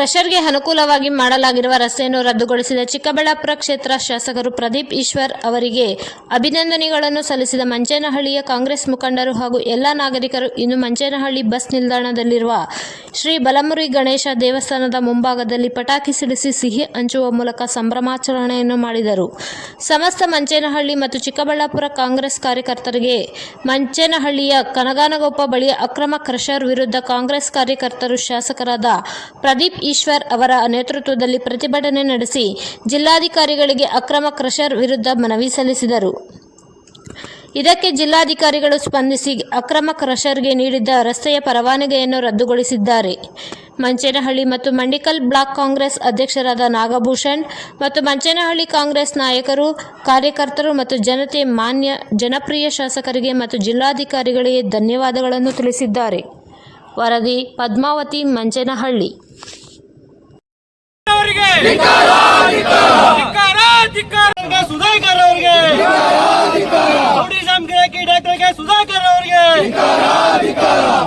ಕ್ರಷರ್ಗೆ ಅನುಕೂಲವಾಗಿ ಮಾಡಲಾಗಿರುವ ರಸ್ತೆಯನ್ನು ರದ್ದುಗೊಳಿಸಿದ ಚಿಕ್ಕಬಳ್ಳಾಪುರ ಕ್ಷೇತ್ರ ಶಾಸಕರು ಪ್ರದೀಪ್ ಈಶ್ವರ್ ಅವರಿಗೆ ಅಭಿನಂದನೆಗಳನ್ನು ಸಲ್ಲಿಸಿದ ಮಂಚೇನಹಳ್ಳಿಯ ಕಾಂಗ್ರೆಸ್ ಮುಖಂಡರು ಹಾಗೂ ಎಲ್ಲ ನಾಗರಿಕರು ಇಂದು ಮಂಚೇನಹಳ್ಳಿ ಬಸ್ ನಿಲ್ದಾಣದಲ್ಲಿರುವ ಶ್ರೀ ಬಲಮುರಿ ಗಣೇಶ ದೇವಸ್ಥಾನದ ಮುಂಭಾಗದಲ್ಲಿ ಪಟಾಕಿ ಸಿಡಿಸಿ ಸಿಹಿ ಹಂಚುವ ಮೂಲಕ ಸಂಭ್ರಮಾಚರಣೆಯನ್ನು ಮಾಡಿದರು. ಸಮಸ್ತ ಮಂಚೇನಹಳ್ಳಿ ಮತ್ತು ಚಿಕ್ಕಬಳ್ಳಾಪುರ ಕಾಂಗ್ರೆಸ್ ಕಾರ್ಯಕರ್ತರಿಗೆ ಮಂಚೇನಹಳ್ಳಿಯ ಕನಗಾನಗೊಪ್ಪ ಬಳಿಯ ಅಕ್ರಮ ಕ್ರಷರ್ ವಿರುದ್ಧ ಕಾಂಗ್ರೆಸ್ ಕಾರ್ಯಕರ್ತರು ಶಾಸಕರಾದ ಪ್ರದೀಪ್ ಈಶ್ವರ್ ಅವರ ನೇತೃತ್ವದಲ್ಲಿ ಪ್ರತಿಭಟನೆ ನಡೆಸಿ ಜಿಲ್ಲಾಧಿಕಾರಿಗಳಿಗೆ ಅಕ್ರಮ ಕ್ರಷರ್ ವಿರುದ್ಧ ಮನವಿ ಸಲ್ಲಿಸಿದರು. ಇದಕ್ಕೆ ಜಿಲ್ಲಾಧಿಕಾರಿಗಳು ಸ್ಪಂದಿಸಿ ಅಕ್ರಮ ಕ್ರಷರ್ಗೆ ನೀಡಿದ್ದ ರಸ್ತೆಯ ಪರವಾನಗಿಯನ್ನು ರದ್ದುಗೊಳಿಸಿದ್ದಾರೆ. ಮಂಚೇನಹಳ್ಳಿ ಮತ್ತು ಮಂಡಿಕಲ್ ಬ್ಲಾಕ್ ಕಾಂಗ್ರೆಸ್ ಅಧ್ಯಕ್ಷರಾದ ನಾಗಭೂಷಣ್ ಮತ್ತು ಮಂಚೇನಹಳ್ಳಿ ಕಾಂಗ್ರೆಸ್ ನಾಯಕರು, ಕಾರ್ಯಕರ್ತರು ಮತ್ತು ಜನತೆ ಮಾನ್ಯ ಜನಪ್ರಿಯ ಶಾಸಕರಿಗೆ ಮತ್ತು ಜಿಲ್ಲಾಧಿಕಾರಿಗಳಿಗೆ ಧನ್ಯವಾದಗಳನ್ನು ತಿಳಿಸಿದ್ದಾರೆ. ವರದಿ ಪದ್ಮಾವತಿ, ಮಂಚೇನಹಳ್ಳಿ. ಸುಧಾಕರ್ ಅವರಿಗೆ ಸುಧಾಕರ್ ಅವರಿಗೆ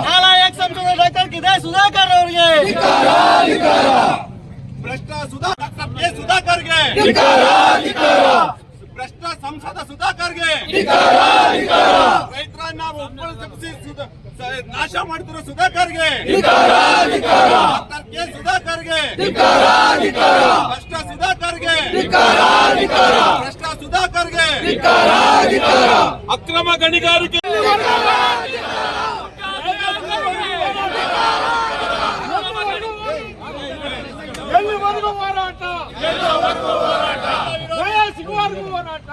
ನಾಲಾಯಕ್ ಸಂಸದ ಡಾಕ್ಟರ್ ಕಿದೆ ಸುಧಾಕರ್ ಅವರಿಗೆ ಭ್ರಷ್ಟ ಸುಧಾಕರ್ಗೆ ಭ್ರಷ್ಟ ಸಂಸದ ಸುಧಾಕರ್ಗೆ ರೈತರನ್ನ ಒಬ್ಬರು ತಪ್ಪಿಸಿ ನಾಶ ಮಾಡ್ತಿರೋ ಸುಧಾಕರ್ಗೆ ಡಾಕ್ಟರ್ ಕೆ ಸುಧಾಕರ್ಗೆ ಭ್ರಷ್ಟ ಸುಧಾಕರ್ಗೆ ಭ್ರಷ್ಟ ಸುಧಾಕರ್ಗೆ ಅಕ್ರಮ ಗಣಿಗಾರಿಕೆ ಎಲ್ಲಿವರೆಗೂ ಹೋರಾಟ ಸಿಗುವವರೆಗೂ ಹೋರಾಟ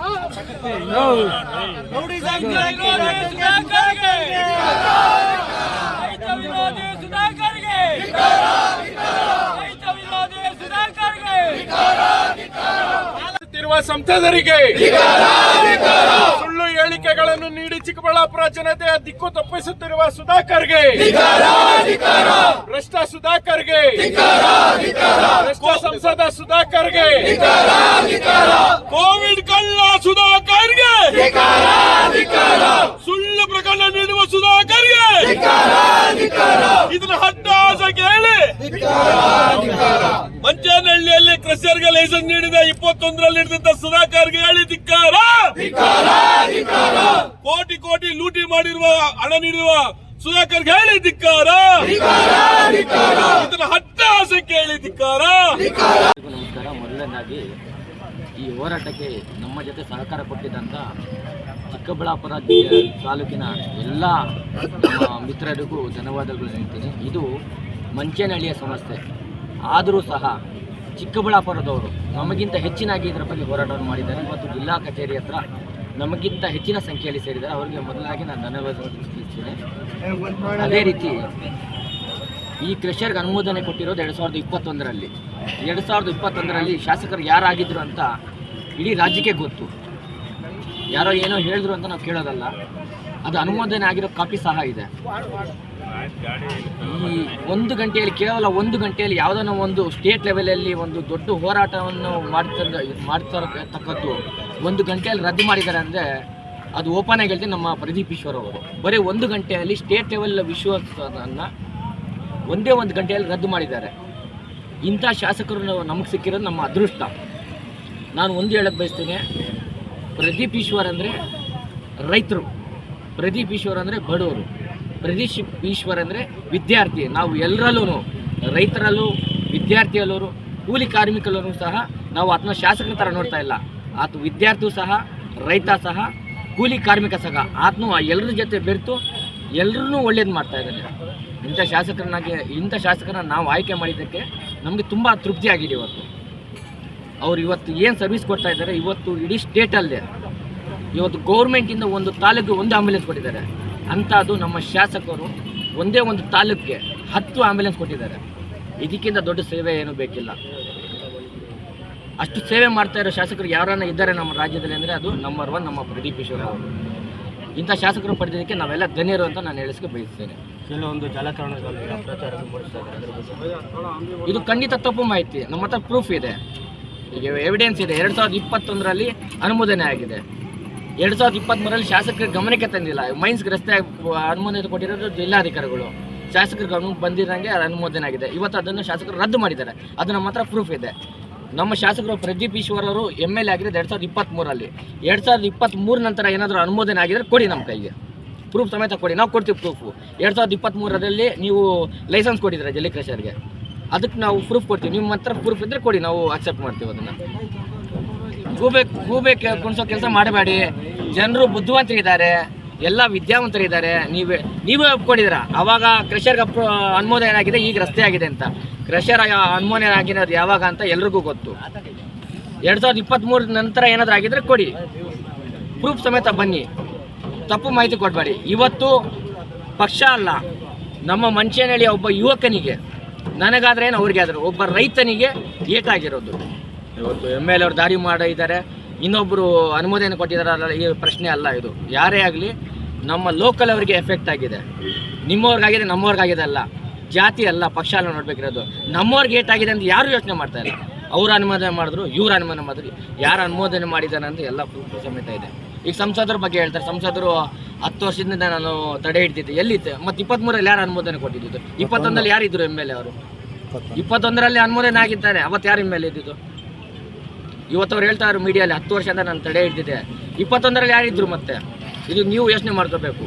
ಸಂಸದರಿಗೆ ಸುಳ್ಳು ಹೇಳಿಕೆಗಳನ್ನು ನೀಡಿ ಚಿಕ್ಕಬಳ್ಳಾಪುರ ಜನತೆಯ ದಿಕ್ಕು ತಪ್ಪಿಸುತ್ತಿರುವ ಸುಧಾಕರ್ಗೆ ಭ್ರಷ್ಟ ಸುಧಾಕರ್ಗೆ ಸಂಸದ ಸುಧಾಕರ್ಗೆ ಕೋವಿಡ್ ಕಳ್ಳ ಸುಧಾಕರ್ಗೆ ಸುಳ್ಳು ಪ್ರಕರಣ ನೀಡುವ ಸುಧಾಕರ್ಗೆ ಇದನ್ನ ಹಟ್ಟಾಸ ಕೇಳಿ ಮಂಚೇನಹಳ್ಳಿಯಲ್ಲಿ ಕ್ರಷರ್ಗೆ ಲೈಸೆನ್ಸ್ ನೀಡಿದ 21ರಲ್ಲಿ ಹಿಡಿದ ಸುಧಾಕರ್ಗೆ ಹೇಳಿ ಧಿಕ್ಕಾರ. ಕೋಟಿ ಕೋಟಿ ಲೂಟಿ ಮಾಡಿರುವ ಹಣ ನೀಡುವ ಸುಧಾಕರ್ಗೆ ಹೇಳಿ ಧಿಕ್ಕಾರ. ಇದನ್ನ ಹಟ್ಟಾಸೆ ಕೇಳಿ ಧಿಕ್ಕಾರ. ನಮಸ್ಕಾರ. ಮೊದಲನೇದಾಗಿ ಈ ಹೋರಾಟಕ್ಕೆ ನಮ್ಮ ಜೊತೆ ಸಹಕಾರ ಕೊಟ್ಟಿದ್ದಂಥ ಚಿಕ್ಕಬಳ್ಳಾಪುರ ತಾಲೂಕಿನ ಎಲ್ಲ ನಮ್ಮ ಮಿತ್ರರಿಗೂ ಧನ್ಯವಾದಗಳು ಹೇಳ್ತೀನಿ. ಇದು ಮಂಚೇನಹಳ್ಳಿಯ ಸಮಸ್ಯೆ ಆದರೂ ಸಹ ಚಿಕ್ಕಬಳ್ಳಾಪುರದವರು ನಮಗಿಂತ ಹೆಚ್ಚಿನಾಗಿ ಇದರ ಬಗ್ಗೆ ಹೋರಾಟವನ್ನು ಮಾಡಿದ್ದಾರೆ ಮತ್ತು ಜಿಲ್ಲಾ ಕಚೇರಿ ಹತ್ರ ನಮಗಿಂತ ಹೆಚ್ಚಿನ ಸಂಖ್ಯೆಯಲ್ಲಿ ಸೇರಿದ್ದಾರೆ. ಅವರಿಗೆ ಮೊದಲಾಗಿ ನಾನು ಧನ್ಯವಾದಗಳನ್ನು ತಿಳಿಸ್ತೇನೆ. ಅದೇ ರೀತಿ ಈ ಕ್ರಷರ್ಗೆ ಅನುಮೋದನೆ ಕೊಟ್ಟಿರೋದು 2021ರಲ್ಲಿ. 2021ರಲ್ಲಿ ಶಾಸಕರು ಯಾರಾಗಿದ್ರು ಅಂತ ಇಡೀ ರಾಜ್ಯಕ್ಕೆ ಗೊತ್ತು. ಯಾರೋ ಏನೋ ಹೇಳಿದ್ರು ಅಂತ ನಾವು ಕೇಳೋದಲ್ಲ, ಅದು ಅನುಮೋದನೆ ಆಗಿರೋ ಕಾಪಿ ಸಹ ಇದೆ. ಈ 1 ಗಂಟೆಯಲ್ಲಿ, ಕೇವಲ 1 ಗಂಟೆಯಲ್ಲಿ ಯಾವುದೋ ಒಂದು ಸ್ಟೇಟ್ ಲೆವೆಲಲ್ಲಿ ಒಂದು ದೊಡ್ಡ ಹೋರಾಟವನ್ನು ಮಾಡ್ತಿರತಕ್ಕದ್ದು 1 ಗಂಟೆಯಲ್ಲಿ ರದ್ದು ಮಾಡಿದ್ದಾರೆ ಅಂದರೆ ಅದು ಓಪನ್ ಆಗಿ ಹೇಳ್ತೀನಿ. ನಮ್ಮ ಪ್ರದೀಪ್ ಈಶ್ವರ್ ಅವರು ಬರೀ 1 ಗಂಟೆಯಲ್ಲಿ ಸ್ಟೇಟ್ ಲೆವೆಲ್ ವಿಶ್ವವನ್ನು ಒಂದೇ 1 ಗಂಟೆಯಲ್ಲಿ ರದ್ದು ಮಾಡಿದ್ದಾರೆ. ಇಂಥ ಶಾಸಕರು ನಮಗೆ ಸಿಕ್ಕಿರೋದು ನಮ್ಮ ಅದೃಷ್ಟ. ನಾನು ಒಂದು ಹೇಳಕ್ಕೆ ಬಯಸ್ತೇನೆ, ಪ್ರದೀಪ್ ಈಶ್ವರ್ ಅಂದರೆ ರೈತರು, ಪ್ರದೀಪ್ ಈಶ್ವರ್ ಅಂದರೆ ಬಡವರು, ಪ್ರದೀಪ್ ಈಶ್ವರ್ ಅಂದರೆ ವಿದ್ಯಾರ್ಥಿ. ನಾವು ಎಲ್ಲರಲ್ಲೂ, ರೈತರಲ್ಲೂ, ವಿದ್ಯಾರ್ಥಿಯಲ್ಲೂ, ಕೂಲಿ ಕಾರ್ಮಿಕರಲ್ಲೂ ಸಹ ನಾವು ಆತನ ಶಾಸಕರ ಥರ ನೋಡ್ತಾ ಇಲ್ಲ. ಆತ ವಿದ್ಯಾರ್ಥಿಯೂ ಸಹ, ರೈತ ಸಹ, ಕೂಲಿ ಕಾರ್ಮಿಕ ಸಹ. ಆತನು ಎಲ್ಲರ ಜೊತೆ ಬೆರೆತು ಎಲ್ಲರನ್ನೂ ಒಳ್ಳೇದು ಮಾಡ್ತಾ ಇದ್ದಾನೆ. ಇಂಥ ಶಾಸಕರನ್ನ ನಾವು ಆಯ್ಕೆ ಮಾಡಿದ್ದಕ್ಕೆ ನಮಗೆ ತುಂಬ ತೃಪ್ತಿಯಾಗಿದೆ. ಅವರು ಇವತ್ತು ಏನು ಸರ್ವಿಸ್ ಕೊಡ್ತಾ ಇದ್ದಾರೆ, ಇವತ್ತು ಇಡೀ ಸ್ಟೇಟಲ್ಲೇ ಇವತ್ತು ಗೌರ್ಮೆಂಟಿಂದ ಒಂದು ತಾಲೂಕಿಗೆ 1 ಆಂಬ್ಯುಲೆನ್ಸ್ ಕೊಟ್ಟಿದ್ದಾರೆ. ಅಂಥದ್ದು ನಮ್ಮ ಶಾಸಕರು ಒಂದೇ ಒಂದು ತಾಲೂಕಿಗೆ 10 ಆಂಬ್ಯುಲೆನ್ಸ್ ಕೊಟ್ಟಿದ್ದಾರೆ. ಇದಕ್ಕಿಂತ ದೊಡ್ಡ ಸೇವೆ ಏನೂ ಬೇಕಿಲ್ಲ. ಅಷ್ಟು ಸೇವೆ ಮಾಡ್ತಾ ಇರೋ ಶಾಸಕರು ಯಾರನ್ನ ಇದ್ದಾರೆ ನಮ್ಮ ರಾಜ್ಯದಲ್ಲಿ ಅಂದರೆ ಅದು ನಂಬರ್ 1 ನಮ್ಮ ಪ್ರದೀಪ್ ಈಶ್ವರ್ ಅವರು. ಇಂಥ ಶಾಸಕರು ಪಡೆದಿದ್ದಕ್ಕೆ ನಾವೆಲ್ಲ ಧನ್ಯರು ಅಂತ ನಾನು ಹೇಳಿಸಕ್ಕೆ ಬಯಸ್ತೇನೆ. ಕೆಲವೊಂದು ಜಾಲತಾಣಗಳಲ್ಲಿ ಇದು ಖಂಡಿತ ತಪ್ಪು ಮಾಹಿತಿ. ನಮ್ಮ ಹತ್ರ ಪ್ರೂಫ್ ಇದೆ, ಈಗ ಎವಿಡೆನ್ಸ್ ಇದೆ. 2021ರಲ್ಲಿ ಅನುಮೋದನೆ ಆಗಿದೆ. 2023ರಲ್ಲಿ ಶಾಸಕರ ಗಮನಕ್ಕೆ ತಂದಿಲ್ಲ. ಮೈನ್ಸ್ಗೆ ರಸ್ತೆ ಅನುಮೋದನೆ ಕೊಟ್ಟಿರೋದು ಜಿಲ್ಲಾಧಿಕಾರಿಗಳು. ಶಾಸಕರ ಗಮನಕ್ಕೆ ಬಂದಿರಂಗೆ ಅನುಮೋದನೆ ಆಗಿದೆ. ಇವತ್ತು ಅದನ್ನು ಶಾಸಕರು ರದ್ದು ಮಾಡಿದ್ದಾರೆ. ಅದು ನಮ್ಮ ಹತ್ರ ಪ್ರೂಫ್ ಇದೆ. ನಮ್ಮ ಶಾಸಕರು ಪ್ರದೀಪ್ ಈಶ್ವರ್ ಅವರು MLA ಆಗಿರೋದು 2023 2023 ನಂತರ ಏನಾದರೂ ಅನುಮೋದನೆ ಆಗಿದ್ರೆ ಕೊಡಿ, ನಮ್ಮ ಕೈಗೆ ಪ್ರೂಫ್ ಸಮೇತ ಕೊಡಿ, ನಾವು ಕೊಡ್ತೀವಿ ಪ್ರೂಫು. 2023 ನೀವು ಲೈಸೆನ್ಸ್ ಕೊಟ್ಟಿದ್ದೀರಾ ಜಲ್ಲಿ ಕ್ರಷರ್ಗೆ, ಅದಕ್ಕೆ ನಾವು ಪ್ರೂಫ್ ಕೊಡ್ತೀವಿ. ನಿಮ್ಮ ಹತ್ರ ಪ್ರೂಫ್ ಇದ್ದರೆ ಕೊಡಿ, ನಾವು ಅಕ್ಸೆಪ್ಟ್ ಮಾಡ್ತೀವಿ. ಅದನ್ನು ಗೂಬೆ ಕುಣಿಸೋ ಕೆಲಸ ಮಾಡಬೇಡಿ. ಜನರು ಬುದ್ಧಿವಂತರಿದ್ದಾರೆ, ಎಲ್ಲ ವಿದ್ಯಾವಂತರಿದ್ದಾರೆ. ನೀವೇ ಒಪ್ಕೊಂಡಿದ್ದೀರಾ. ಆವಾಗ ಕ್ರಷರ್ಗೆ ಅನುಮೋದನೆ ಆಗಿದೆ, ಈಗ ರಸ್ತೆ ಆಗಿದೆ ಅಂತ. ಕ್ರಷರ್ ಅನುಮೋದನೆ ಆಗಿರೋದು ಯಾವಾಗ ಅಂತ ಎಲ್ರಿಗೂ ಗೊತ್ತು. 2023 ನಂತರ ಏನಾದರೂ ಆಗಿದ್ರೆ ಕೊಡಿ, ಪ್ರೂಫ್ ಸಮೇತ ಬನ್ನಿ, ತಪ್ಪು ಮಾಹಿತಿ ಕೊಡಬೇಡಿ. ಇವತ್ತು ಪಕ್ಷ ಅಲ್ಲ, ನಮ್ಮ ಮಂಚೇನಹಳ್ಳಿಯ ಒಬ್ಬ ಯುವಕನಿಗೆ, ನನಗಾದ್ರೆ ಏನು ಅವ್ರಿಗೆ ಆದರೂ, ಒಬ್ಬ ರೈತನಿಗೆ ಏಟಾಗಿರೋದು. ಇವತ್ತು MLA ಅವರು ದಾರಿ ಮಾಡಿದ್ದಾರೆ, ಇನ್ನೊಬ್ಬರು ಅನುಮೋದನೆ ಕೊಟ್ಟಿದ್ದಾರಲ್ಲ, ಈ ಪ್ರಶ್ನೆ ಅಲ್ಲ ಇದು. ಯಾರೇ ಆಗಲಿ ನಮ್ಮ ಲೋಕಲ್ ಅವರಿಗೆ ಎಫೆಕ್ಟ್ ಆಗಿದೆ. ನಿಮ್ಮವ್ರಿಗಾಗಿದೆ, ನಮ್ಮವ್ರಿಗಾಗಿದೆ ಅಲ್ಲ, ಜಾತಿ ಅಲ್ಲ, ಪಕ್ಷ ಅಲ್ಲ ನೋಡಬೇಕಿರೋದು. ನಮ್ಮವ್ರಿಗೆ ಏಟಾಗಿದೆ ಅಂತ ಯಾರು ಯೋಚನೆ ಮಾಡ್ತಾ ಇಲ್ಲ. ಅವ್ರು ಅನುಮೋದನೆ ಮಾಡಿದ್ರು, ಇವ್ರು ಅನುಮೋದನೆ ಮಾಡಿದ್ರು, ಯಾರು ಅನುಮೋದನೆ ಮಾಡಿದ್ದಾನೆ ಅಂತ ಎಲ್ಲ ಪ್ರೂಫ್ ಸಮೇತ ಇದೆ. ಈಗ ಸಂಸದರ ಬಗ್ಗೆ ಹೇಳ್ತಾರೆ, ಸಂಸದರು 10 ವರ್ಷದಿಂದ ನಾನು ತಡೆ ಹಿಡ್ತಿದ್ದೆ, ಎಲ್ಲಿದ್ದೆ? ಮತ್ತು 23ರಲ್ಲಿ ಯಾರು ಅನುಮೋದನೆ ಕೊಟ್ಟಿದ್ದು? 21ರಲ್ಲಿ ಯಾರಿದ್ರು MLA ಅವರು? 21ರಲ್ಲಿ ಅನುಮೋದನೆ ಆಗಿದ್ದಾರೆ, ಅವತ್ತು ಯಾರು MLA ಇದ್ದಿದ್ದು? ಇವತ್ತು ಅವ್ರು ಹೇಳ್ತಾ ಇದ್ರು ಮೀಡಿಯಲ್ಲಿ 10 ವರ್ಷದಿಂದ ನಾನು ತಡೆ ಹಿಡ್ತಿದ್ದೆ, 21ರಲ್ಲಿ ಯಾರಿದ್ರು? ಮತ್ತೆ ಇದು ನೀವು ಯೋಚನೆ ಮಾಡ್ಕೋಬೇಕು.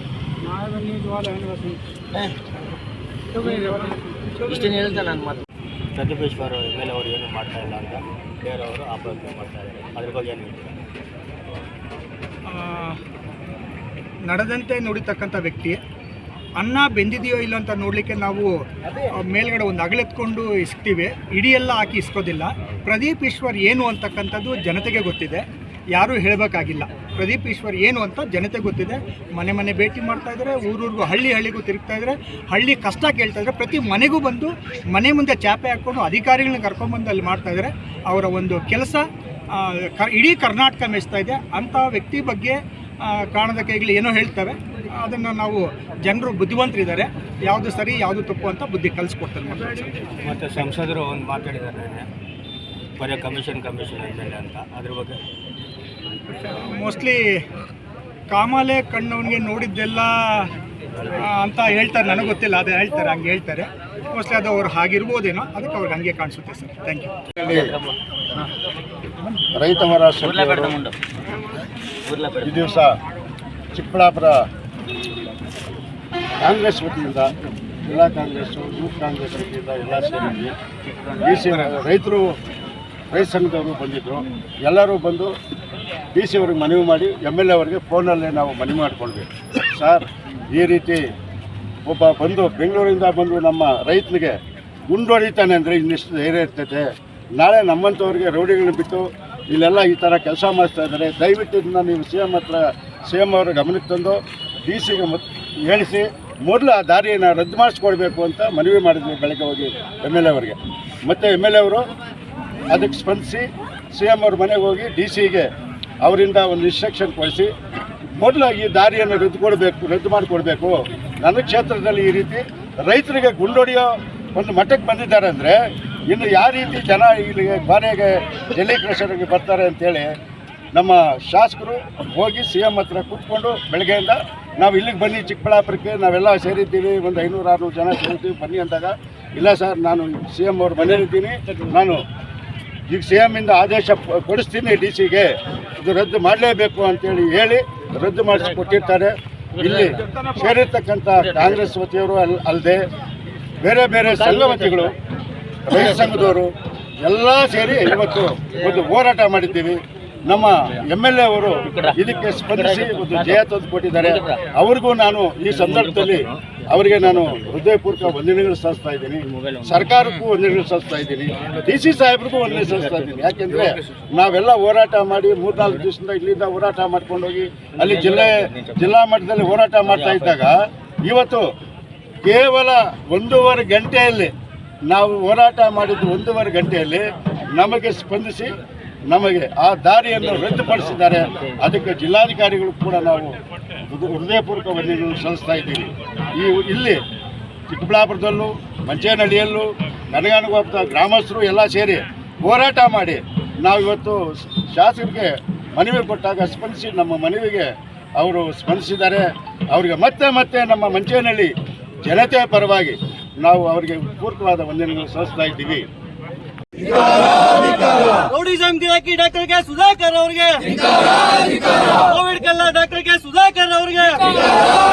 ಇಷ್ಟೇನು ಹೇಳ್ತಾ ನಾನು ಮಾತು. ಪ್ರದೀಪ್ ಈಶ್ವರ್ MLA ಅವರು ಏನು ಮಾಡ್ತಾ ಇಲ್ಲ ಅಂತ ಬೇರೆಯವರು ಆಪಾದನೆ ಮಾಡ್ತಾ ಇದ್ದಾರೆ, ಅದ್ರ ಬಗ್ಗೆ ಏನು ಹೇಳ್ತೀರಾ? ನಡೆದಂತೆ ನುಡಿತಕ್ಕಂಥ ವ್ಯಕ್ತಿ. ಅನ್ನ ಬೆಂದಿದೆಯೋ ಇಲ್ಲ ಅಂತ ನೋಡಲಿಕ್ಕೆ ನಾವು ಮೇಲ್ಗಡೆ ಒಂದು ಅಗಲೆತ್ಕೊಂಡು ಇಸ್ತೀವಿ, ಇಡೀ ಎಲ್ಲ ಹಾಕಿ ಇಸ್ಕೋದಿಲ್ಲ. ಪ್ರದೀಪ್ ಈಶ್ವರ್ ಏನು ಅಂತಕ್ಕಂಥದ್ದು ಜನತೆಗೆ ಗೊತ್ತಿದೆ, ಯಾರೂ ಹೇಳಬೇಕಾಗಿಲ್ಲ. ಪ್ರದೀಪ್ ಈಶ್ವರ್ ಏನು ಅಂತ ಜನತೆಗೆ ಗೊತ್ತಿದೆ. ಮನೆ ಮನೆ ಭೇಟಿ ಮಾಡ್ತಾ ಇದ್ದಾರೆ, ಊರೂರಿಗೂ ಹಳ್ಳಿಗೂ ತಿರುಗ್ತಾ ಇದ್ದಾರೆ, ಹಳ್ಳಿ ಕಷ್ಟ ಕೇಳ್ತಾ ಇದ್ದಾರೆ. ಪ್ರತಿ ಮನೆಗೂ ಬಂದು ಮನೆ ಮುಂದೆ ಚಾಪೆ ಹಾಕ್ಕೊಂಡು ಅಧಿಕಾರಿಗಳನ್ನ ಕರ್ಕೊಂಡ್ಬಂದು ಅಲ್ಲಿ ಮಾಡ್ತಾ ಇದ್ದಾರೆ. ಅವರ ಒಂದು ಕೆಲಸ ಇಡೀ ಕರ್ನಾಟಕ ಮೆಚ್ತಾ ಇದೆ. ಅಂಥ ವ್ಯಕ್ತಿ ಬಗ್ಗೆ ಕಾಣದ ಕೈಗಳು ಏನೋ ಹೇಳ್ತವೆ, ಅದನ್ನು ನಾವು ಜನರು ಬುದ್ಧಿವಂತರಿದ್ದಾರೆ, ಯಾವುದು ಸರಿ ಯಾವುದು ತಪ್ಪು ಅಂತ ಬುದ್ಧಿ ಕಲಿಸ್ಕೊಡ್ತಾರೆ. ಮತ್ತು ಸಂಸದರು ಒಂದು ಮಾತಾಡಿದ್ದಾರೆ, ಬರೀ ಕಮಿಷನ್ MLA ಅಂತ, ಅದ್ರ ಬಗ್ಗೆ ಮೋಸ್ಟ್ಲಿ ಕಾಮಾಲೆ ಕಣ್ಣವನಿಗೆ ನೋಡಿದ್ದೆಲ್ಲ ಅಂತ ಹೇಳ್ತಾರೆ, ನನಗೆ ಗೊತ್ತಿಲ್ಲ, ಅದೇ ಹೇಳ್ತಾರೆ, ಹಂಗೆ ಹೇಳ್ತಾರೆ. ಮೋಸ್ಟ್ಲಿ ಅದು ಅವ್ರು ಹಾಗಿರ್ಬೋದೇನೋ, ಅದಕ್ಕೆ ಅವ್ರಿಗೆ ಹಂಗೆ ಕಾಣಿಸುತ್ತೆ ಸರ್. Thank you. ರೈತ ಹೋರಾಟ ಈ ದಿವಸ ಚಿಕ್ಕಬಳ್ಳಾಪುರ ಕಾಂಗ್ರೆಸ್ ವತಿಯಿಂದ ಎಲ್ಲ ಕಾಂಗ್ರೆಸ್ಸು, ಯೂತ್ ಕಾಂಗ್ರೆಸ್ ವತಿಯಿಂದ ಎಲ್ಲ ಸೇರಿದ್ವಿ. DC ರೈತ ಸಂಘದವರು ಬಂದಿದ್ದರು. ಎಲ್ಲರೂ ಬಂದು DC ಅವ್ರಿಗೆ ಮನವಿ ಮಾಡಿ MLA ಅವರಿಗೆ ಫೋನಲ್ಲೇ ನಾವು ಮನವಿ ಮಾಡಿಕೊಂಡ್ವಿ. ಸರ್, ಈ ರೀತಿ ಒಬ್ಬ ಬಂದು ಬೆಂಗಳೂರಿಂದ ಬಂದು ನಮ್ಮ ರೈತನಿಗೆ ಗುಂಡು ಹೊಡಿತಾನೆ ಅಂದರೆ ಇನ್ನಿಷ್ಟು ಧೈರ್ಯ ಇರ್ತೈತೆ. ನಾಳೆ ನಮ್ಮಂಥವ್ರಿಗೆ ರೌಡಿಗಳನ್ನ ಬಿಟ್ಟು ಇಲ್ಲೆಲ್ಲ ಈ ಥರ ಕೆಲಸ ಮಾಡ್ತಾ ಇದ್ದಾರೆ. ದಯವಿಟ್ಟು ಇದನ್ನ ನೀವು CM ಅವರ ಗಮನಕ್ಕೆ ತಂದು DCಗೆ ಹೇಳಿಸಿ ಮೊದಲು ಆ ದಾರಿಯನ್ನು ರದ್ದು ಮಾಡಿಸ್ಕೊಡ್ಬೇಕು ಅಂತ ಮನವಿ ಮಾಡಿದ್ವಿ ಬೆಳಗ್ಗೆ ಹೋಗಿ MLA ಅವರಿಗೆ. ಮತ್ತು MLA ಅವರು ಅದಕ್ಕೆ ಸ್ಪಂದಿಸಿ CM ಅವ್ರ ಮನೆಗೆ ಹೋಗಿ DCಗೆ ಅವರಿಂದ ಒಂದು ಇನ್ಸ್ಟ್ರಕ್ಷನ್ ಕೊಡಿಸಿ ಮೊದಲು ಈ ದಾರಿಯನ್ನು ರದ್ದು ಮಾಡಿಕೊಡ್ಬೇಕು. ನನ್ನ ಕ್ಷೇತ್ರದಲ್ಲಿ ಈ ರೀತಿ ರೈತರಿಗೆ ಗುಂಡೊಡೆಯೋ ಒಂದು ಮಟ್ಟಕ್ಕೆ ಬಂದಿದ್ದಾರೆ ಅಂದರೆ ಇನ್ನು ಯಾವ ರೀತಿ ಜನ ಇಲ್ಲಿಗೆ ಬಾನೆಗೆ ಜಲ್ಲಿ ಕ್ರಷರ್ಗೆ ಬರ್ತಾರೆ ಅಂತೇಳಿ ನಮ್ಮ ಶಾಸಕರು ಹೋಗಿ CM ಹತ್ರ ಕೂತ್ಕೊಂಡು ಬೆಳಗ್ಗೆಯಿಂದ ನಾವು ಇಲ್ಲಿಗೆ ಬನ್ನಿ, ಚಿಕ್ಕಬಳ್ಳಾಪುರಕ್ಕೆ ನಾವೆಲ್ಲ ಸೇರಿದ್ದೀವಿ, ಒಂದು 500-600 ಜನ ಸೇರಿದ್ದೀವಿ ಬನ್ನಿ ಅಂದಾಗ, ಇಲ್ಲ ಸರ್, ನಾನು CM ಅವ್ರ ಮನೇಲಿದ್ದೀನಿ, ನಾನು ಈಗ CMಯಿಂದ ಆದೇಶ ಕೊಡಿಸ್ತೀನಿ DCಗೆ, ಇದು ರದ್ದು ಮಾಡಲೇಬೇಕು ಅಂತೇಳಿ ಹೇಳಿ ರದ್ದು ಮಾಡಿಸಿಕೊಟ್ಟಿರ್ತಾರೆ. ಇಲ್ಲಿ ಸೇರಿರ್ತಕ್ಕಂಥ ಕಾಂಗ್ರೆಸ್ ವತಿಯವರು ಅಲ್ಲದೆ ಬೇರೆ ಬೇರೆ ಸಂಘವತಿಗಳು, ರೈತ ಸಂಘದವರು ಎಲ್ಲ ಸೇರಿ ಇವತ್ತು ಒಂದು ಹೋರಾಟ ಮಾಡಿದ್ದೀವಿ. ನಮ್ಮ MLA ಅವರು ಇದಕ್ಕೆ ಸ್ಪಂದಿಸಿ ಒಂದು ಜಯ ತಂದು ಕೊಟ್ಟಿದ್ದಾರೆ. ಅವ್ರಿಗೂ ನಾನು ಈ ಸಂದರ್ಭದಲ್ಲಿ ಅವರಿಗೆ ನಾನು ಹೃದಯಪೂರ್ವಕ ವಂದನೆಗಳು ಸಲ್ಲಿಸ್ತಾ ಇದ್ದೀನಿ. ಸರ್ಕಾರಕ್ಕೂ ವಂದನೆಗಳು ಸಲ್ಲಿಸ್ತಾ ಇದ್ದೀನಿ, DC ಸಾಹೇಬ್ರಿಗೂ ವಂದನೆ ಸಲ್ಲಿಸ್ತಾ ಇದ್ದೀನಿ. ಯಾಕೆಂದರೆ ನಾವೆಲ್ಲ ಹೋರಾಟ ಮಾಡಿ 3-4 ದಿವಸದಿಂದ ಇಲ್ಲಿಂದ ಹೋರಾಟ ಮಾಡ್ಕೊಂಡೋಗಿ ಅಲ್ಲಿ ಜಿಲ್ಲಾ ಮಟ್ಟದಲ್ಲಿ ಹೋರಾಟ ಮಾಡ್ತಾ ಇದ್ದಾಗ ಇವತ್ತು ಕೇವಲ 1.5 ಗಂಟೆಯಲ್ಲಿ ನಾವು ಹೋರಾಟ ಮಾಡಿದ್ದು 1.5 ಗಂಟೆಯಲ್ಲಿ ನಮಗೆ ಸ್ಪಂದಿಸಿ ನಮಗೆ ಆ ದಾರಿಯನ್ನು ರದ್ದುಪಡಿಸಿದ್ದಾರೆ. ಅದಕ್ಕೆ ಜಿಲ್ಲಾಧಿಕಾರಿಗಳು ಕೂಡ ನಾವು ಹೃದಯಪೂರ್ವಕ ವಂದನೆಗಳನ್ನು ಸಲ್ಲಿಸ್ತಾ ಇದ್ದೀವಿ. ಇಲ್ಲಿ ಚಿಕ್ಕಬಳ್ಳಾಪುರದಲ್ಲೂ, ಮಂಚೇನಹಳ್ಳಿಯಲ್ಲೂ, ನನಗಾನುಗೋಪ್ತ ಗ್ರಾಮಸ್ಥರು ಎಲ್ಲ ಸೇರಿ ಹೋರಾಟ ಮಾಡಿ ನಾವು ಇವತ್ತು ಶಾಸಕರಿಗೆ ಮನವಿ ಕೊಟ್ಟಾಗ ಸ್ಪಂದಿಸಿ ನಮ್ಮ ಮನವಿಗೆ ಅವರು ಸ್ಪಂದಿಸಿದ್ದಾರೆ. ಅವರಿಗೆ ಮತ್ತೆ ನಮ್ಮ ಮಂಚೇನಹಳ್ಳಿ ಜನತೆಯ ಪರವಾಗಿ ನಾವು ಅವರಿಗೆ ಪೂರ್ವಕವಾದ ವಂದನೆಗಳು ಸಲ್ಲಿಸ್ತಾ ಇದ್ದೀವಿ. ರೌಡಿಸಂ ಗಿರಾಕಿ ಡಾಕ್ಟರ್ ಕೆ ಸುಧಾಕರ್ ಅವರಿಗೆ, ಕೋವಿಡ್ ಕಲ್ಲ ಡಾಕ್ಟರ್ ಕೆ ಸುಧಾಕರ್ ಅವರಿಗೆ,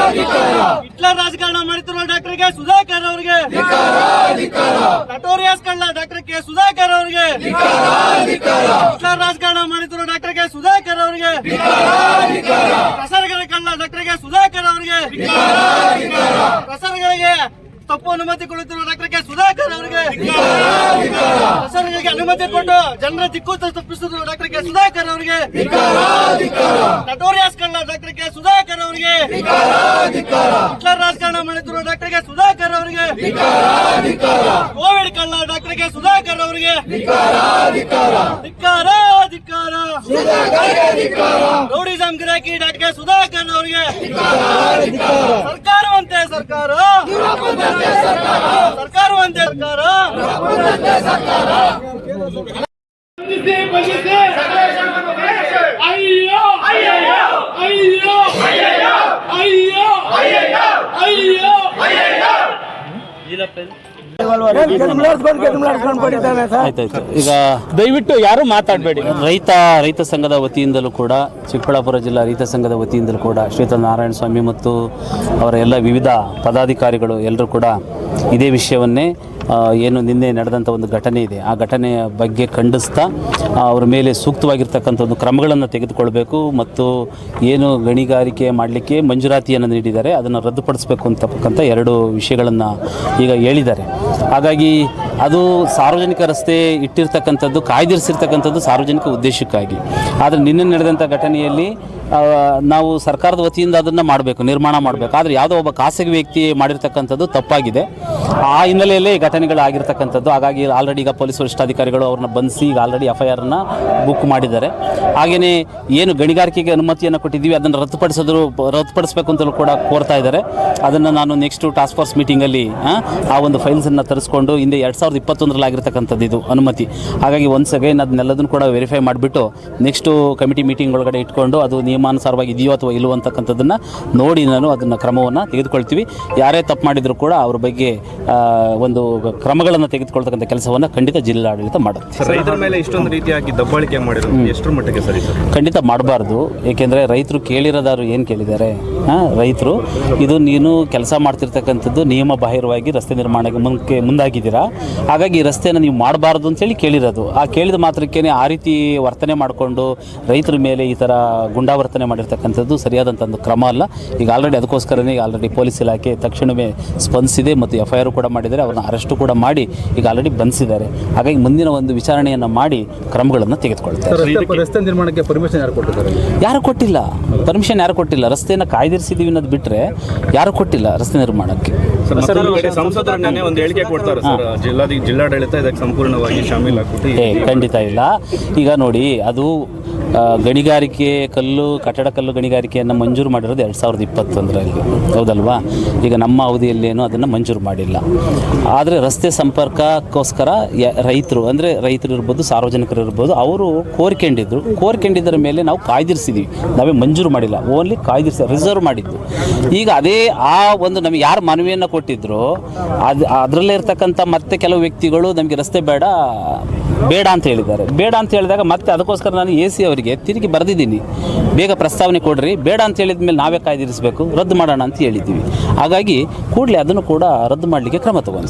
ಹಿಟ್ಲರ್ ರಾಜಕಾರಣ ಮಾಡುತ್ತಿರುವ ಡಾಕ್ಟರ್ ಕೆ ಸುಧಾಕರ್ ಅವರಿಗೆ, ನಟೋರಿಯಸ್ ಕಳ್ಳ ಡಾಕ್ಟರ್ ಕೆ ಸುಧಾಕರ್ ಅವರಿಗೆ, ಹಿಟ್ಲರ್ ರಾಜಕಾರಣ ಮಾಡುತ್ತಿರುವ ಡಾಕ್ಟರ್ ಕೆ ಸುಧಾಕರ್ ಅವರಿಗೆ, ಪ್ರಸಾರಗಳ ಕಳ್ಳ ಡಾಕ್ಟರ್ ಕೆ ಸುಧಾಕರ್ ಅವರಿಗೆ, ಪ್ರಸಾರಗಳಿಗೆ ತಪ್ಪು ಅನುಮತಿ ಕೊಡುತ್ತಿರುವ ಡಾಕ್ಟರ್ ಕೆ ಸುಧಾಕರ್ ಅವರಿಗೆ, ಪ್ರಸಾರಗಳಿಗೆ ಅನುಮತಿ ಕೊಟ್ಟು ಜನರ ದಿಕ್ಕು ತಪ್ಪಿಸುತ್ತಿರುವ ಡಾಕ್ಟರ್ ಕೆ ಸುಧಾಕರ್ ಅವರಿಗೆ, ನಟೋರಿಯಸ್ ಕಳ್ಳ ಡಾಕ್ಟರ್ ಕೆ ಸುಧಾಕರ್ ಅವರಿಗೆ, ಹಿಟ್ಲರ್ ರಾಜಕಾರಣ ಮಾಡುತ್ತಿರುವ ಡಾಕ್ಟರ್ ಕೆ ಸುಧಾಕರ್ ಅವರಿಗೆ, ಕೋವಿಡ್ ಕಳ್ಳ ಡಾಕ್ಟರ್ ಕೆ ಸುಧಾಕರ್ ಅವರಿಗೆ ಧಿಕ್ಕಾರ, ಧಿಕ್ಕಾರ. ರೌಡಿಸಂ ಗಿರಾಕಿ ಡಾಕ್ಟರ್ ಕೆ ಸುಧಾಕರ್ ಅವರಿಗೆ ಸರ್ಕಾರವಂತೆ ಸರ್ಕಾರ, ಸರ್ಕಾರವಂತೆ ಸರ್ಕಾರ. ಅಯ್ಯೋ ಅಯ್ಯೋ ಅಯ್ಯೋ ಅಯ್ಯೋ ಅಯ್ಯೋ ಆಯ್ತಾಯ್ತು. ಈಗ ದಯವಿಟ್ಟು ಯಾರು ಮಾತಾಡಬೇಡಿ. ರೈತ ಸಂಘದ ವತಿಯಿಂದಲೂ ಕೂಡ, ಚಿಕ್ಕಬಳ್ಳಾಪುರ ಜಿಲ್ಲಾ ರೈತ ಸಂಘದ ವತಿಯಿಂದಲೂ ಕೂಡ ಶ್ರೀಯುತ ನಾರಾಯಣ ಸ್ವಾಮಿ ಮತ್ತು ಅವರ ಎಲ್ಲ ವಿವಿಧ ಪದಾಧಿಕಾರಿಗಳು ಎಲ್ಲರೂ ಕೂಡ ಇದೇ ವಿಷಯವನ್ನೇ ಏನು ನಿನ್ನೆ ನಡೆದಂಥ ಒಂದು ಘಟನೆ ಇದೆ, ಆ ಘಟನೆಯ ಬಗ್ಗೆ ಖಂಡಿಸ್ತಾ ಅವರ ಮೇಲೆ ಸೂಕ್ತವಾಗಿರ್ತಕ್ಕಂಥ ಒಂದು ಕ್ರಮಗಳನ್ನು ತೆಗೆದುಕೊಳ್ಬೇಕು ಮತ್ತು ಏನು ಗಣಿಗಾರಿಕೆ ಮಾಡಲಿಕ್ಕೆ ಮಂಜೂರಾತಿಯನ್ನು ನೀಡಿದ್ದಾರೆ ಅದನ್ನು ರದ್ದುಪಡಿಸಬೇಕು ಅಂತಕ್ಕಂಥ ಎರಡು ವಿಷಯಗಳನ್ನು ಈಗ ಹೇಳಿದ್ದಾರೆ. ಹಾಗಾಗಿ ಅದು ಸಾರ್ವಜನಿಕ ರಸ್ತೆ ಇಟ್ಟಿರ್ತಕ್ಕಂಥದ್ದು, ಕಾಯ್ದಿರಿಸಿರ್ತಕ್ಕಂಥದ್ದು ಸಾರ್ವಜನಿಕ ಉದ್ದೇಶಕ್ಕಾಗಿ. ಆದರೆ ನಿನ್ನೆ ನಡೆದಂಥ ಘಟನೆಯಲ್ಲಿ ನಾವು ಸರ್ಕಾರದ ವತಿಯಿಂದ ಅದನ್ನು ಮಾಡಬೇಕು, ನಿರ್ಮಾಣ ಮಾಡಬೇಕು. ಆದರೆ ಯಾವುದೋ ಒಬ್ಬ ಖಾಸಗಿ ವ್ಯಕ್ತಿ ಮಾಡಿರ್ತಕ್ಕಂಥದ್ದು ತಪ್ಪಾಗಿದೆ. ಆ ಹಿನ್ನೆಲೆಯಲ್ಲೇ ಈ ಘಟನೆಗಳಾಗಿರ್ತಕ್ಕಂಥದ್ದು. ಹಾಗಾಗಿ ಆಲ್ರೆಡಿ ಈಗ ಪೊಲೀಸ್ ವರಿಷ್ಠಾಧಿಕಾರಿಗಳು ಅವ್ರನ್ನ ಬಂಧಿಸಿ ಈಗ ಆಲ್ರೆಡಿ FIR ಬುಕ್ ಮಾಡಿದ್ದಾರೆ. ಹಾಗೆಯೇ ಏನು ಗಣಿಗಾರಿಕೆಗೆ ಅನುಮತಿಯನ್ನು ಕೊಟ್ಟಿದ್ದೀವಿ ಅದನ್ನು ರದ್ದುಪಡಿಸಬೇಕು ಅಂತಲೂ ಕೂಡ ಕೋರ್ತಾ ಇದ್ದಾರೆ. ಅದನ್ನು ನಾನು ನೆಕ್ಸ್ಟು ಟಾಸ್ಕ್ ಫೋರ್ಸ್ ಮೀಟಿಂಗಲ್ಲಿ ಆ ಒಂದು ಫೈಲ್ಸನ್ನು ತರಿಸ್ಕೊಂಡು ಹಿಂದೆ 2021 ಆಗಿರ್ತಕ್ಕಂಥದ್ದು ಇದು ಅನುಮತಿ. ಹಾಗಾಗಿ ಒನ್ಸ್ ಅಗೈನ್ ಅದನ್ನೆಲ್ಲದನ್ನು ಕೂಡ ವೆರಿಫೈ ಮಾಡಿಬಿಟ್ಟು ನೆಕ್ಸ್ಟು ಕಮಿಟಿ ಮೀಟಿಂಗ್ ಒಳಗಡೆ ಇಟ್ಕೊಂಡು ಅದು ನಿಯಮಾನುಸಾರವಾಗಿ ಇದೆಯೋ ಅಥವಾ ಇಲ್ಲವೋ ಅಂತಕ್ಕಂಥದ್ದನ್ನು ನೋಡಿ ನಾನು ಅದನ್ನು ಕ್ರಮವನ್ನು ತೆಗೆದುಕೊಳ್ತೀವಿ. ಯಾರೇ ತಪ್ಪು ಮಾಡಿದರೂ ಕೂಡ ಅವ್ರ ಬಗ್ಗೆ ಒಂದು ಕ್ರಮಗಳನ್ನು ತೆಗೆದುಕೊಳ್ತಕ್ಕಂಥ ಕೆಲಸವನ್ನು ಖಂಡಿತ ಜಿಲ್ಲಾಡಳಿತ ಮಾಡುತ್ತೆ. ರೈತರ ಮೇಲೆ ಇಷ್ಟೊಂದು ರೀತಿಯಾಗಿ ದಬ್ಬಾಳಿಕೆ ಮಾಡಿರೋದು ಎಷ್ಟರ ಮಟ್ಟಿಗೆ ಸರಿ ಸರ್? ಖಂಡಿತ ಮಾಡಬಾರ್ದು. ಏಕೆಂದರೆ ರೈತರು ಕೇಳಿರೋದಾರು ಏನು ಕೇಳಿದ್ದಾರೆ, ರೈತರು ಇದು ನೀನು ಕೆಲಸ ಮಾಡ್ತಿರ್ತಕ್ಕಂಥದ್ದು ನಿಯಮ ಬಾಹಿರವಾಗಿ ರಸ್ತೆ ನಿರ್ಮಾಣಕ್ಕೆ ಮುಂದಾಗಿದ್ದೀರಾ, ಹಾಗಾಗಿ ಈ ರಸ್ತೆಯನ್ನು ನೀವು ಮಾಡಬಾರ್ದು ಅಂತೇಳಿ ಕೇಳಿರೋದು. ಆ ಕೇಳಿದ ಮಾತ್ರಕ್ಕೇ ಆ ರೀತಿ ವರ್ತನೆ ಮಾಡಿಕೊಂಡು ರೈತರ ಮೇಲೆ ಈ ಥರ ಗುಂಡಾವರ್ತನೆ ಮಾಡಿರ್ತಕ್ಕಂಥದ್ದು ಸರಿಯಾದಂಥ ಒಂದು ಕ್ರಮ ಅಲ್ಲ. ಈಗ ಆಲ್ರೆಡಿ ಅದಕ್ಕೋಸ್ಕರನೇ ಈಗ ಆಲ್ರೆಡಿ ಪೊಲೀಸ್ ಇಲಾಖೆ ತಕ್ಷಣವೇ ಸ್ಪಂದಿಸಿದೆ ಮತ್ತು FIR ಕೂಡ ಮಾಡಿದ್ದಾರೆ. ಅವ್ರನ್ನ ಅರೆಸ್ಟು ಕೂಡ ಮಾಡಿ ಈಗ ಆಲ್ರೆಡಿ ಬಂಧಿಸಿದ್ದಾರೆ. ಹಾಗಾಗಿ ಮುಂದಿನ ಒಂದು ವಿಚಾರಣೆಯನ್ನು ಮಾಡಿ ಕ್ರಮಗಳನ್ನು ತೆಗೆದುಕೊಳ್ತಾರೆ. ರಸ್ತೆ ನಿರ್ಮಾಣಕ್ಕೆ ಪರ್ಮಿಷನ್ ಯಾರು ಕೊಟ್ಟಿದ್ದಾರೆ? ಯಾರು ಕೊಟ್ಟಿಲ್ಲ, ಪರ್ಮಿಷನ್ ಯಾರು ಕೊಟ್ಟಿಲ್ಲ. ರಸ್ತೆಯನ್ನು ಕಾಯ್ದಿರಿಸಿದ್ದೀವಿ ಅನ್ನೋದು ಬಿಟ್ಟರೆ ಯಾರು ಕೊಟ್ಟಿಲ್ಲ ರಸ್ತೆ ನಿರ್ಮಾಣಕ್ಕೆ. ಸಂಸದರನ್ನೇ ಒಂದು ಹೇಳಿಕೆ ಕೊಡ್ತಾರೆ ಸರ್, ಜಿಲ್ಲಾಡಳಿತ ಇದಕ್ಕೆ ಸಂಪೂರ್ಣವಾಗಿ ಶಾಮೀಲಾಗ್ಬಿಟ್ಟು. ಖಂಡಿತ ಇಲ್ಲ. ಈಗ ನೋಡಿ, ಅದು ಗಣಿಗಾರಿಕೆ ಕಟ್ಟಡ ಕಲ್ಲು ಗಣಿಗಾರಿಕೆಯನ್ನು ಮಂಜೂರು ಮಾಡಿರೋದು 2021ರಲ್ಲಿ, ಹೌದಲ್ವಾ? ಈಗ ನಮ್ಮ ಅವಧಿಯಲ್ಲೇನು ಅದನ್ನು ಮಂಜೂರು ಮಾಡಿಲ್ಲ. ಆದರೆ ರಸ್ತೆ ಸಂಪರ್ಕಕ್ಕೋಸ್ಕರ ರೈತರು ಇರ್ಬೋದು, ಸಾರ್ವಜನಿಕರು ಇರ್ಬೋದು, ಅವರು ಕೋರ್ಕೊಂಡಿದ್ದರ ಮೇಲೆ ನಾವು ಕಾಯ್ದಿರಿಸಿದ್ದೀವಿ. ನಾವೇ ಮಂಜೂರು ಮಾಡಿಲ್ಲ, ಓನ್ಲಿ ಕಾಯ್ದಿರಿಸಿ ರಿಸರ್ವ್ ಮಾಡಿದ್ದು. ಈಗ ಅದೇ ಆ ಒಂದು ನಮಗೆ ಯಾರು ಮನವಿಯನ್ನು ಕೊಟ್ಟಿದ್ರು ಅದರಲ್ಲೇ ಇರ್ತಕ್ಕಂಥ ಮತ್ತೆ ಕೆಲವು ವ್ಯಕ್ತಿಗಳು ನಮಗೆ ರಸ್ತೆ ಬೇಡ ಅಂತ ಹೇಳಿದ್ದಾರೆ. ಬೇಡ ಅಂತ ಹೇಳಿದಾಗ ಮತ್ತೆ ಅದಕ್ಕೋಸ್ಕರ ನಾನು AC ಅವರಿಗೆ ತಿರುಗಿ ಬರೆದಿದ್ದೀನಿ, ಬೇಗ ಪ್ರಸ್ತಾವನೆ ಕೊಡ್ರಿ, ಬೇಡ ಅಂತ ಹೇಳಿದ ಮೇಲೆ ನಾವೇ ಕಾಯ್ದಿರಿಸಬೇಕು, ರದ್ದು ಮಾಡೋಣ ಅಂತ ಹೇಳಿದ್ದೀವಿ. ಹಾಗಾಗಿ ಕೂಡಲೇ ಅದನ್ನು ಕೂಡ ರದ್ದು ಮಾಡಲಿಕ್ಕೆ ಕ್ರಮ ತಗೊಂಡು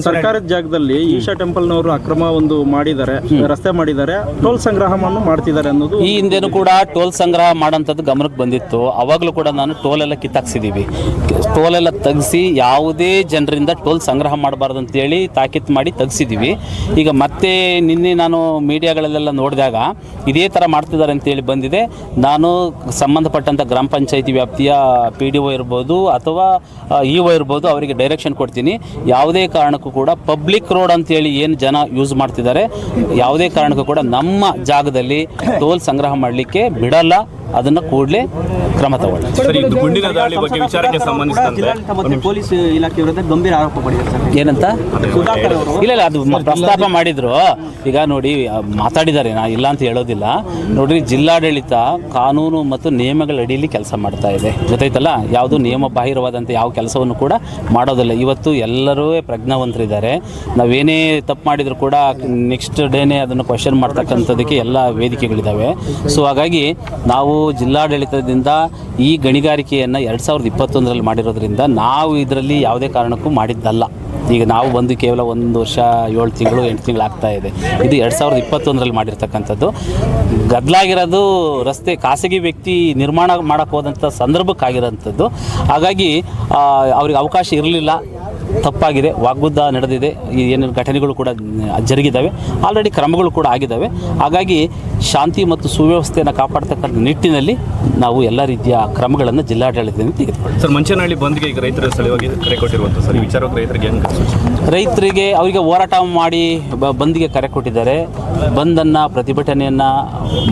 ಸರ್ಕಾರದ ಜಾಗದಲ್ಲಿ ಈಶಾ ಟೆಂಪಲ್ನವರು ಅಕ್ರಮ ಒಂದು ಮಾಡಿದ್ದಾರೆ, ರಸ್ತೆ ಮಾಡಿದ್ದಾರೆ, ಟೋಲ್ ಸಂಗ್ರಹವನ್ನು ಮಾಡ್ತಿದ್ದಾರೆ ಅನ್ನೋದು ಈ ಹಿಂದೆನೂ ಕೂಡ ಟೋಲ್ ಸಂಗ್ರಹ ಮಾಡೋಂಥದ್ದು ಗಮನಕ್ಕೆ ಬಂದಿತ್ತು. ಅವಾಗಲೂ ಕೂಡ ನಾನು ಟೋಲ್ ಎಲ್ಲ ಕಿತ್ತಾಕ್ಸಿದ್ದೀವಿ. ಟೋಲ್ ಎಲ್ಲ ತೆಗೆಸಿ ಯಾವುದೇ ಜನರಿಂದ ಟೋಲ್ ಸಂಗ್ರಹ ಮಾಡಬಾರ್ದು ಅಂತೇಳಿ ತಾಕೀತು ಮಾಡಿ ತೆಗೆಸಿದ್ದೀವಿ. ಈಗ ಮತ್ತೆ ನಿನ್ನೆ ನಾನು ಮೀಡಿಯಾಗಳಲ್ಲೆಲ್ಲ ನೋಡಿದಾಗ ಇದೇ ಥರ ಮಾಡ್ತಿದ್ದಾರೆ ಅಂತೇಳಿ ಬಂದಿದೆ. ನಾನು ಸಂಬಂಧಪಟ್ಟಂಥ ಗ್ರಾಮ ಪಂಚಾಯಿತಿ ವ್ಯಾಪ್ತಿಯ PDO ಇರ್ಬೋದು ಅಥವಾ EO ಇರ್ಬೋದು, ಅವರಿಗೆ ಡೈರೆಕ್ಷನ್ ಕೊಡ್ತೀನಿ. ಯಾವುದೇ ಕಾರಣಕ್ಕೂ ಕೂಡ ಪಬ್ಲಿಕ್ ರೋಡ್ ಅಂತೇಳಿ ಏನು ಜನ ಯೂಸ್ ಮಾಡ್ತಿದ್ದಾರೆ, ಯಾವುದೇ ಕಾರಣಕ್ಕೂ ಕೂಡ ನಮ್ಮ ಜಾಗದಲ್ಲಿ ಟೋಲ್ ಸಂಗ್ರಹ ಮಾಡಲಿಕ್ಕೆ ಬಿಡಲ್ಲ. ಅದನ್ನು ಕೂಡಲೇ ಕ್ರಮ ತಗೊಳ್ಳಿ. ಸರ್, ಇದು ಗುಂಡಿನ ದಾಳಿ ಬಗ್ಗೆ ವಿಚಾರಕ್ಕೆ ಸಂಬಂಧಿಸಿದಂತೆ ಪೊಲೀಸ್ ಇಲಾಖೆ ವಿರುದ್ಧ ಗಂಭೀರ ಆರೋಪ ಮಾಡಿದ್ದಾರೆ ಸರ್. ಏನಂತ ಸುಧಾಕರ್ ಅವರು ಇಲ್ಲ ಅದು ಪ್ರಸ್ತಾಪ ಮಾಡಿದ್ರು. ಈಗ ನೋಡಿ ಮಾತಾಡಿದ್ದಾರೆ, ನಾ ಇಲ್ಲ ಅಂತ ಹೇಳೋದಿಲ್ಲ. ನೋಡ್ರಿ, ಜಿಲ್ಲಾಡಳಿತ ಕಾನೂನು ಮತ್ತು ನಿಯಮಗಳ ಅಡಿಯಲ್ಲಿ ಕೆಲಸ ಮಾಡ್ತಾ ಇದೆ, ಗೊತ್ತಾಯ್ತಲ್ಲ. ಯಾವುದು ನಿಯಮ ಬಾಹಿರವಾದಂಥ ಯಾವ ಕೆಲಸವನ್ನು ಕೂಡ ಮಾಡೋದಿಲ್ಲ. ಇವತ್ತು ಎಲ್ಲರೂ ಪ್ರಜ್ಞಾವಂತರಿದ್ದಾರೆ. ನಾವೇನೇ ತಪ್ಪು ಮಾಡಿದರೂ ಕೂಡ ನೆಕ್ಸ್ಟ್ ಡೇನೇ ಅದನ್ನು ಕ್ವಶನ್ ಮಾಡ್ತಕ್ಕಂಥದ್ದಕ್ಕೆ ಎಲ್ಲ ವೇದಿಕೆಗಳಿದ್ದಾವೆ. ಸೊ ಹಾಗಾಗಿ ನಾವು ಜಿಲ್ಲಾಡಳಿತದಿಂದ ಈ ಗಣಿಗಾರಿಕೆಯನ್ನು 2021ರಲ್ಲಿ ಮಾಡಿರೋದ್ರಿಂದ ನಾವು ಇದರಲ್ಲಿ ಯಾವುದೇ ಕಾರಣಕ್ಕೂ ಮಾಡಿದ್ದಲ್ಲ. ಈಗ ನಾವು ಬಂದು ಕೇವಲ 1 ವರ್ಷ 7 ತಿಂಗಳು 8 ತಿಂಗಳು ಆಗ್ತಾ ಇದೆ. ಇದು 2021ರಲ್ಲಿ ಮಾಡಿರ್ತಕ್ಕಂಥದ್ದು. ಗದ್ದಲಾಗಿರೋದು ರಸ್ತೆ ಖಾಸಗಿ ವ್ಯಕ್ತಿ ನಿರ್ಮಾಣ ಮಾಡೋಕ್ಕೆ ಹೋದಂಥ ಸಂದರ್ಭಕ್ಕಾಗಿರೋಂಥದ್ದು. ಹಾಗಾಗಿ ಅವ್ರಿಗೆ ಅವಕಾಶ ಇರಲಿಲ್ಲ, ತಪ್ಪಾಗಿದೆ, ವಾಗ್ಯುದ್ಧ ನಡೆದಿದೆ, ಏನೇನು ಘಟನೆಗಳು ಕೂಡ ಜರುಗಿದ್ದಾವೆ, ಆಲ್ರೆಡಿ ಕ್ರಮಗಳು ಕೂಡ ಆಗಿದ್ದಾವೆ. ಹಾಗಾಗಿ ಶಾಂತಿ ಮತ್ತು ಸುವ್ಯವಸ್ಥೆಯನ್ನು ಕಾಪಾಡ್ತಕ್ಕಂಥ ನಿಟ್ಟಿನಲ್ಲಿ ನಾವು ಎಲ್ಲ ರೀತಿಯ ಕ್ರಮಗಳನ್ನು ಜಿಲ್ಲಾಡಳಿತದಿಂದ ತೆಗೆದುಕೊಳ್ಳಿ. ಸರ್, ಮಂಚನಹಳ್ಳಿ ಬಂದ್ಗೆ ಈಗ ರೈತರ ಸಲುವಾಗಿ ಕರೆ ಕೊಟ್ಟಿರುವಂಥ ಸರ್, ವಿಚಾರ ರೈತರಿಗೆ ರೈತರಿಗೆ ಅವರಿಗೆ ಹೋರಾಟ ಮಾಡಿ ಬಂದ್ಗೆ ಕರೆ ಕೊಟ್ಟಿದ್ದಾರೆ. ಬಂದನ್ನು ಪ್ರತಿಭಟನೆಯನ್ನು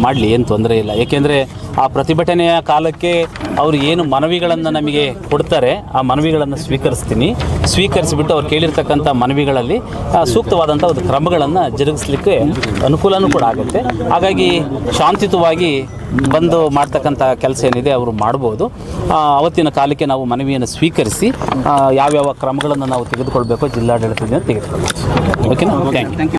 ಮಾಡಲಿ, ಏನು ತೊಂದರೆ ಇಲ್ಲ. ಏಕೆಂದರೆ ಆ ಪ್ರತಿಭಟನೆಯ ಕಾಲಕ್ಕೆ ಅವರು ಏನು ಮನವಿಗಳನ್ನು ನಮಗೆ ಕೊಡ್ತಾರೆ, ಆ ಮನವಿಗಳನ್ನು ಸ್ವೀಕರಿಸಿಬಿಟ್ಟು ಅವ್ರು ಕೇಳಿರ್ತಕ್ಕಂಥ ಮನವಿಗಳಲ್ಲಿ ಸೂಕ್ತವಾದಂಥ ಒಂದು ಕ್ರಮಗಳನ್ನು ಜರುಗಿಸಲಿಕ್ಕೆ ಅನುಕೂಲನೂ ಕೂಡ ಆಗುತ್ತೆ. ಹಾಗಾಗಿ ಶಾಂತಿಯುತವಾಗಿ ಬಂದು ಮಾಡ್ತಕ್ಕಂಥ ಕೆಲಸ ಏನಿದೆ ಅವರು ಮಾಡ್ಬೋದು. ಅವತ್ತಿನ ಕಾಲಕ್ಕೆ ನಾವು ಮನವಿಯನ್ನು ಸ್ವೀಕರಿಸಿ ಯಾವ್ಯಾವ ಕ್ರಮಗಳನ್ನು ನಾವು ತೆಗೆದುಕೊಳ್ಬೇಕೋ ಜಿಲ್ಲಾಡಳಿತದಿಂದ ತೆಗೆದುಕೊಳ್ಬೇಕು. ಓಕೆನಾ? Thank you.